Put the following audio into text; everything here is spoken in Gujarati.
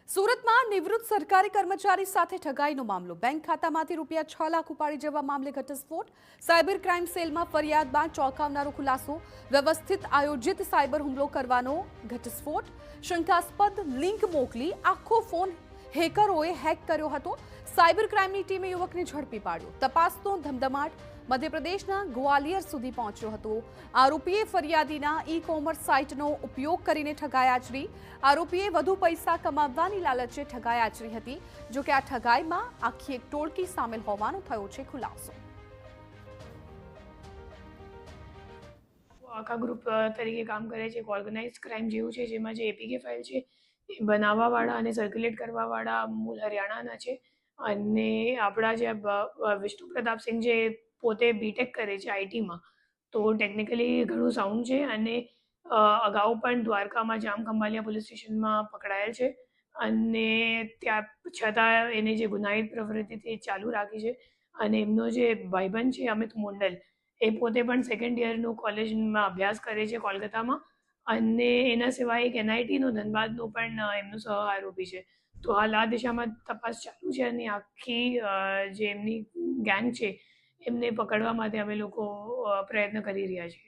સુરતમાં નિવૃત્ત સરકારી કર્મચારી સાથે ઠગાઈનો મામલો બેંક ખાતામાંથી રૂપિયા 6 લાખ ઉપાડી જવા મામલે ઘટસ્ફોટ સાયબર ક્રાઇમ સેલમાં ફરિયાદ બાદ ચોંકાવનારો ખુલાસો વ્યવસ્થિત આયોજિત સાયબર હુમલો કરવાનો ઘટસ્ફોટ શંકાસ્પદ લિંક મોકલી આખો ફોન હેકરોએ હેક કર્યો હતો સાયબર ક્રાઇમની ટીમે યુવકને ઝડપી પાડ્યો તપાસનો ધમધમાટ મધ્યપ્રદેશના ગ્વાલિયર સુધી પહોંચ્યો હતો આરોપીએ ફરિયાદીના ઈ-કોમર્સ સાઇટનો ઉપયોગ કરીને ઠગાઈ આચરી આરોપીએ વધુ પૈસા કમાવવાની લાલચે ઠગાઈ આચરી હતી જો કે આ ઠગાઈમાં આખી એક ટોળકી સામેલ હોવાનો થયો છે ખુલાસો આખા ગ્રુપ તરીકે કામ કરે છે ઓર્ગેનાઇઝ ક્રાઇમ જેવું છે જેમાં જે એપીકે ફાઇલ છે એ બનાવવાવાળા અને સર્ક્યુલેટ કરવાવાળા મૂળ હરિયાણાના છે અને આપણા જે વિષ્ણુ પ્રતાપસિંહ જે પોતે બીટેક કરે છે આઈટીમાં તો ટેકનિકલી ઘણું સાઉન્ડ છે અને અગાઉ પણ દ્વારકામાં જામખંભાલિયા પોલીસ સ્ટેશનમાં પકડાયેલ છે અને ત્યાં છતાં એને જે ગુનાહિત પ્રવૃત્તિ ચાલુ રાખી છે અને એમનો જે ભાઈબંધ છે અમિત મોંડલ એ પોતે પણ સેકન્ડ યરનું કોલેજમાં અભ્યાસ કરે છે કોલકાતામાં અને એના સિવાય એક એનઆઈટીનો ધનબાદનો પણ એમનો સહ આરોપી છે તો હાલ આ દિશામાં તપાસ ચાલુ છે અને આખી જે એમની ગેંગ છે એમને પકડવા માટે અમે લોકો પ્રયત્ન કરી રહ્યા છીએ